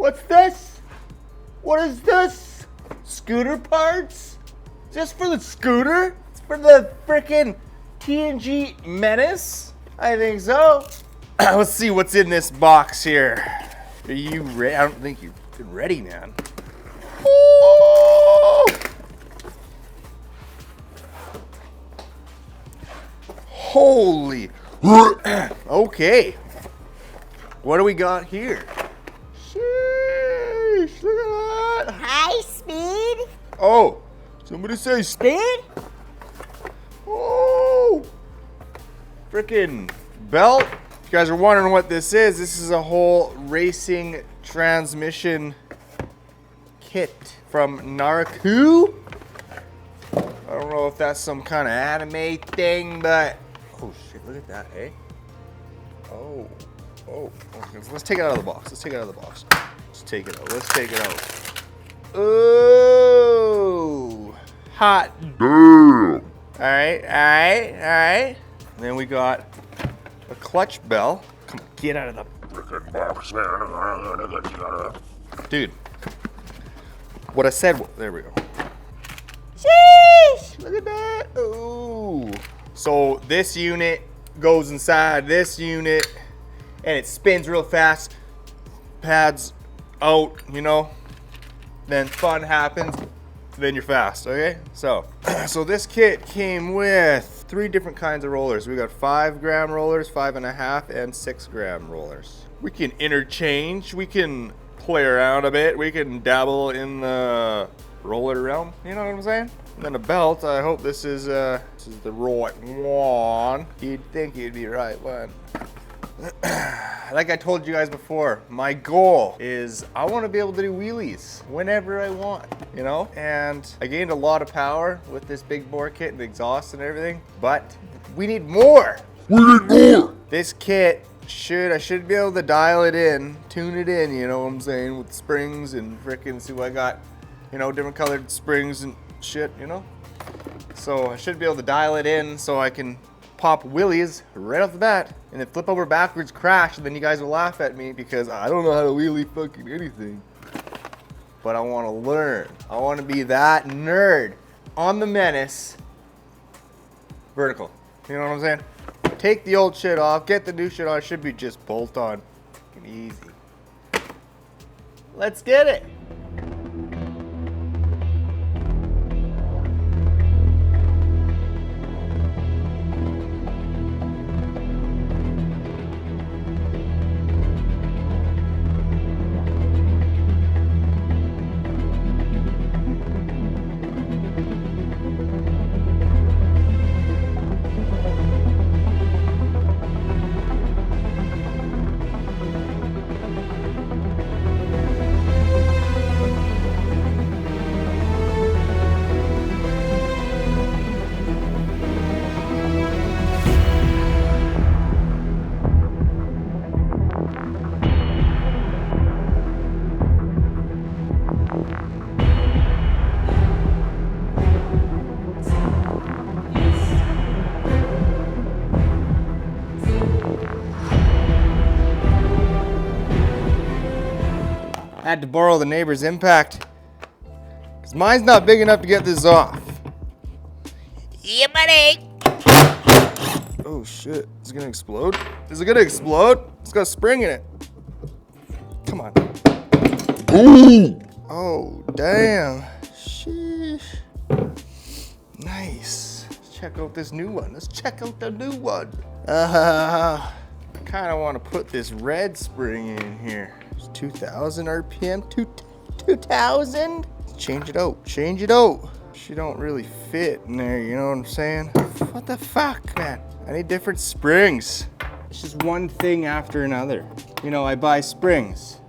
What's this? What is this? Scooter parts? Just for the scooter? It's for the frickin' TNG Venice? I think so. Let's see what's in this box here. Are you ready? I don't think you've been ready, man. Ooh! Holy. Okay. What do we got here? Sheesh, look at that. High speed? Oh, somebody say speed? Oh, frickin' belt. If you guys are wondering what this is a whole racing transmission kit from Naraku. I don't know if that's some kind of anime thing, but oh shit, look at that, eh? Oh, okay, let's take it out of the box. Let's take it out of the box. Let's take it out. Let's take it out. Oh, hot damn. All right. And then we got a clutch bell. Come on, get out of the freaking box, man. Dude, what I said, there we go. Sheesh, look at that. Ooh. So this unit goes inside this unit and it spins real fast. Pads out, you know. Then fun happens. Then you're fast, okay? So this kit came with 3 different kinds of rollers. We got 5 gram rollers, 5.5, and 6 gram rollers. We can interchange, we can play around a bit, we can dabble in the roller realm, you know what I'm saying? And then a belt, I hope this is the right one. You'd think it'd be right one. Like I told you guys before, my goal is I want to be able to do wheelies whenever I want, you know? And I gained a lot of power with this big bore kit and exhaust and everything, but we need more. We need more. This kit I should be able to dial it in, tune it in, you know what I'm saying, with springs and frickin' see what I got, you know, different colored springs and shit, you know? So I should be able to dial it in so I can pop wheelies right off the bat and then flip over backwards, crash, and then you guys will laugh at me because I don't know how to wheelie fucking anything. But I want to learn. I want to be that nerd on the Menace vertical. You know what I'm saying? Take the old shit off, get the new shit on. It should be just bolt on. Fucking easy. Let's get it. I had to borrow the neighbor's impact because mine's not big enough to get this off. Yeah, buddy. Oh shit, is it gonna explode? Is it gonna explode? It's got a spring in it. Come on. Ooh. Oh, damn. Sheesh. Nice. Let's check out this new one. Let's check out the new one. I kind of want to put this red spring in here. It's 2,000 RPM. 2,000? Change it out. Change it out. She don't really fit in there, you know what I'm saying? What the fuck, man? I need different springs. It's just one thing after another. You know, I buy springs.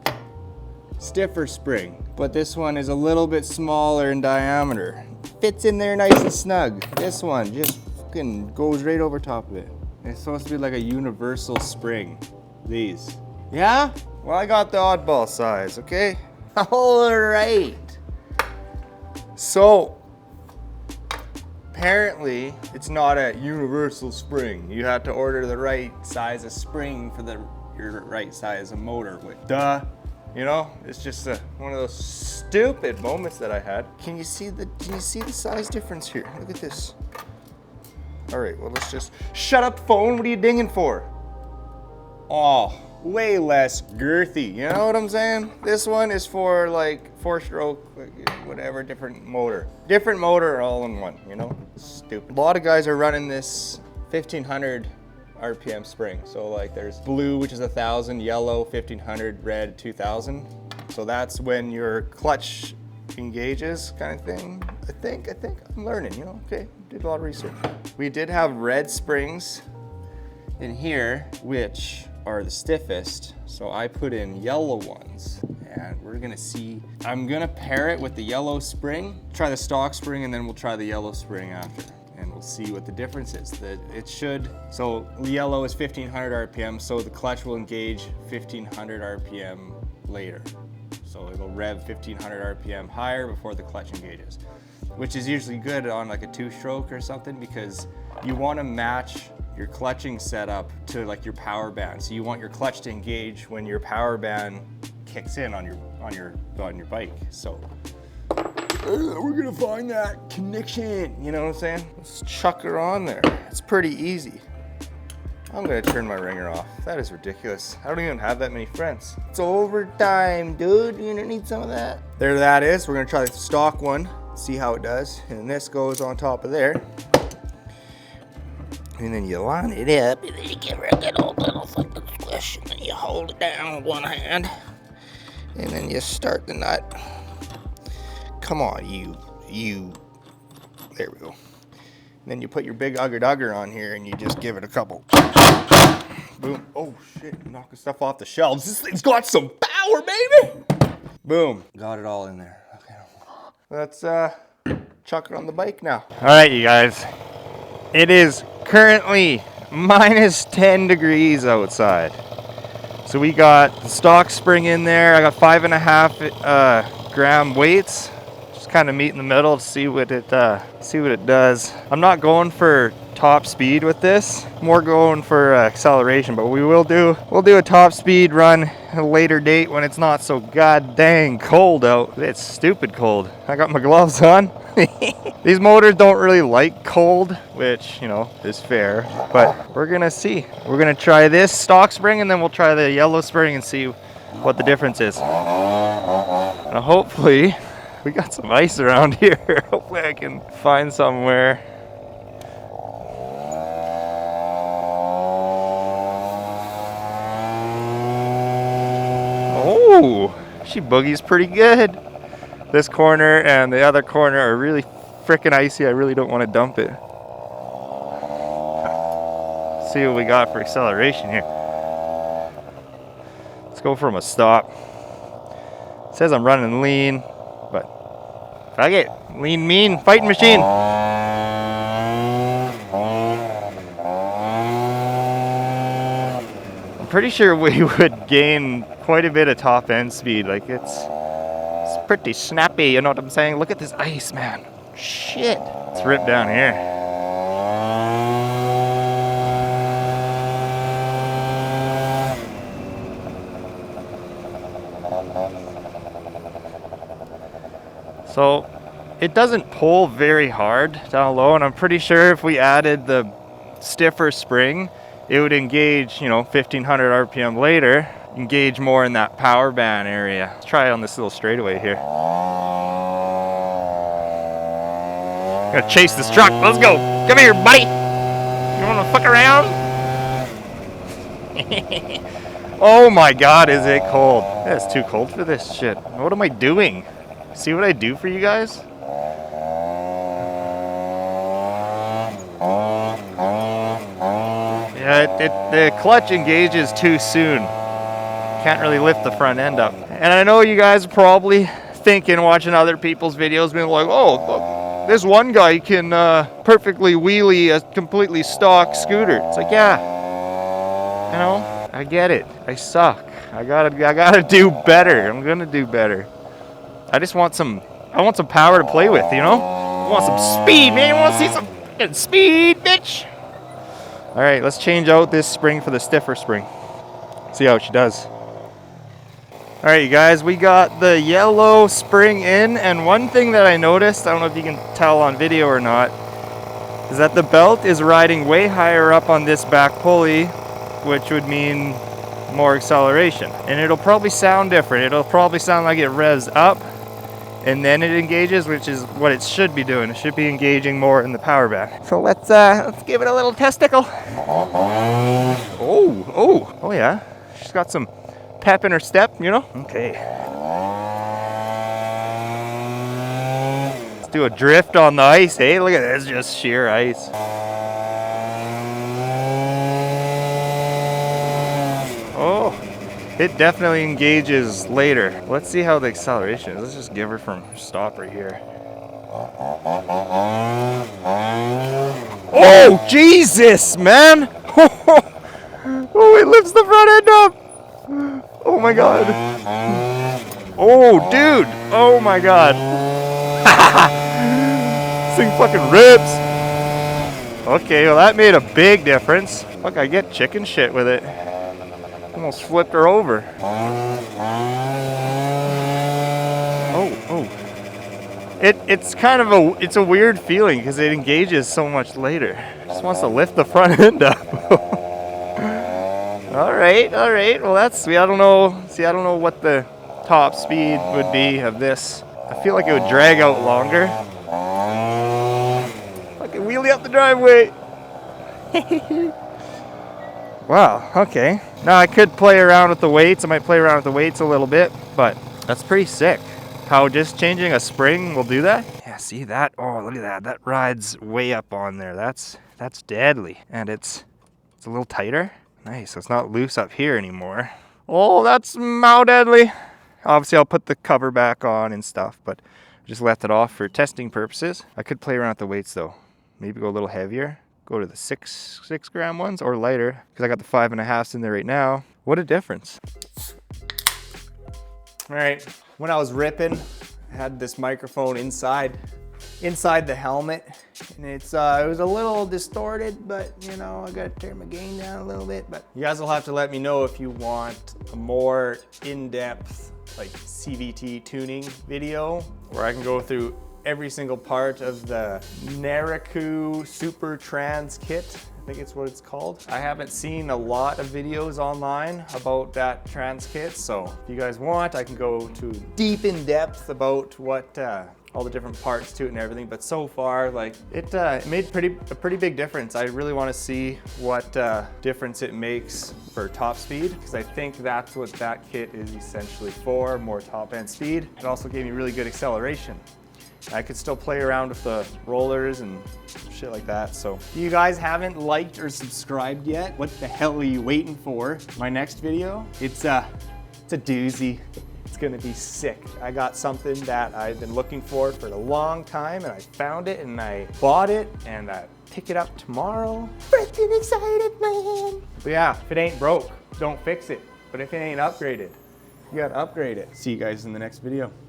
Stiffer spring, but this one is a little bit smaller in diameter. Fits in there nice and snug. This one just fucking goes right over top of it. It's supposed to be like a universal spring. These. Yeah? Well, I got the oddball size, okay? All right. So, apparently, it's not a universal spring. You have to order the right size of spring for your right size of motor with. Duh. You know, it's just one of those stupid moments that I had. Can you see the size difference here? Look at this. All right, well, let's just shut up, phone. What are you dinging for? Oh, way less girthy. You know what I'm saying? This one is for like 4-stroke, whatever, different motor all in one, you know? Stupid. A lot of guys are running this 1500 RPM spring. So like there's blue, which is 1,000, yellow 1,500, red 2,000. So that's when your clutch engages, kind of thing. I think I'm learning, you know. Okay, did a lot of research. We did have red springs in here, which are the stiffest. So I put in yellow ones, and we're gonna see. I'm gonna pair it with the yellow spring, try the stock spring, and then we'll try the yellow spring after. And we'll see what the difference is. So yellow is 1,500 RPM, so the clutch will engage 1,500 RPM later. So it'll rev 1,500 RPM higher before the clutch engages, which is usually good on like a 2-stroke or something, because you want to match your clutching setup to like your power band. So you want your clutch to engage when your power band kicks in on your bike. So we're gonna find that connection, you know what I'm saying? Let's chuck her on there. It's pretty easy. I'm gonna turn my ringer off. That is ridiculous. I don't even have that many friends. It's overtime, dude. You gonna need some of that? There that is. We're gonna try the stock one, see how it does. And this goes on top of there. And then you line it up, and then you give her a good old little fucking squish, and then you hold it down with one hand. And then you start the nut. Come on, you. There we go. And then you put your big ugger on here and you just give it a couple. Boom. Oh shit, knocking stuff off the shelves. This thing's got some power, baby. Boom. Got it all in there. Okay. Let's chuck it on the bike now. All right, you guys. It is currently minus 10 degrees outside. So we got the stock spring in there. I got 5.5 gram weights. Kind of meet in the middle to see what it does. I'm not going for top speed with this, more going for acceleration, but we'll do a top speed run at a later date when it's not so god dang cold out. It's stupid cold. I got my gloves on. These motors don't really like cold, which, you know, is fair, but we're gonna see. We're gonna try this stock spring and then we'll try the yellow spring and see what the difference is. And hopefully we got some ice around here. Hopefully I can find somewhere. Oh, she boogies pretty good. This corner and the other corner are really freaking icy. I really don't want to dump it. Let's see what we got for acceleration here. Let's go from a stop. It says I'm running lean, but fuck it. Lean mean fighting machine. I'm pretty sure we would gain quite a bit of top end speed. Like it's pretty snappy, you know what I'm saying? Look at this ice, man. Shit. Let's rip down here. So it doesn't pull very hard down low, and I'm pretty sure if we added the stiffer spring, it would engage, you know, 1500 RPM later, engage more in that power band area. Let's try it on this little straightaway here. Gonna chase this truck. Let's go. Come here, buddy. You wanna fuck around? Oh my God, is it cold? It's too cold for this shit. What am I doing? See what I do for you guys? Yeah, the clutch engages too soon. Can't really lift the front end up. And I know you guys are probably thinking, watching other people's videos, being like, oh, look, this one guy can perfectly wheelie a completely stock scooter. It's like, yeah, you know, I get it. I suck. I gotta do better. I'm gonna do better. I just want some power to play with, you know? I want some speed, man. You want to see some fucking speed, bitch? All right, let's change out this spring for the stiffer spring. See how she does. All right, you guys, we got the yellow spring in, and one thing that I noticed, I don't know if you can tell on video or not, is that the belt is riding way higher up on this back pulley, which would mean more acceleration. And it'll probably sound different. It'll probably sound like it revs up and then it engages, which is what it should be doing. It should be engaging more in the power back. So let's give it a little testicle. Oh yeah. She's got some pep in her step, you know? Okay. Let's do a drift on the ice, hey? Look at this, just sheer ice. Oh, it definitely engages later. Let's see how the acceleration is. Let's just give her from stop right here. Oh, Jesus, man! Oh, it lifts the front end up! Oh my God. Oh, dude! Oh my God. This thing fucking rips. Okay, well that made a big difference. Look, I get chicken shit with it. Almost flipped her over. Oh. It's kind of a weird feeling because it engages so much later. It just wants to lift the front end up. All right. Well, I don't know. See, I don't know what the top speed would be of this. I feel like it would drag out longer. Fucking wheelie up the driveway. Wow, okay. Now I could play around with the weights. I might play around with the weights a little bit, but that's pretty sick. How just changing a spring will do that. Yeah, see that? Oh, look at that. That rides way up on there. That's deadly. And it's a little tighter. Nice, so it's not loose up here anymore. Oh, that's mow deadly. Obviously, I'll put the cover back on and stuff, but I just left it off for testing purposes. I could play around with the weights though. Maybe go a little heavier. Go to the 6 gram ones or lighter, because I got the 5.5s in there right now. What a difference. All right, when I was ripping, I had this microphone inside the helmet, and it was a little distorted, but you know, I gotta turn my gain down a little bit. But you guys will have to let me know if you want a more in-depth like CVT tuning video where I can go through every single part of the Naraku Super Trans kit. I think it's what it's called. I haven't seen a lot of videos online about that trans kit, so if you guys want, I can go to deep in depth about what all the different parts to it and everything. But so far, like it made a pretty big difference. I really want to see what difference it makes for top speed, because I think that's what that kit is essentially for, more top end speed. It also gave me really good acceleration. I could still play around with the rollers and shit like that. So if you guys haven't liked or subscribed yet, what the hell are you waiting for? My next video, it's a doozy. It's gonna be sick. I got something that I've been looking for a long time, and I found it and I bought it and I pick it up tomorrow. Freaking excited, man. But yeah, if it ain't broke, don't fix it. But if it ain't upgraded, you gotta upgrade it. See you guys in the next video.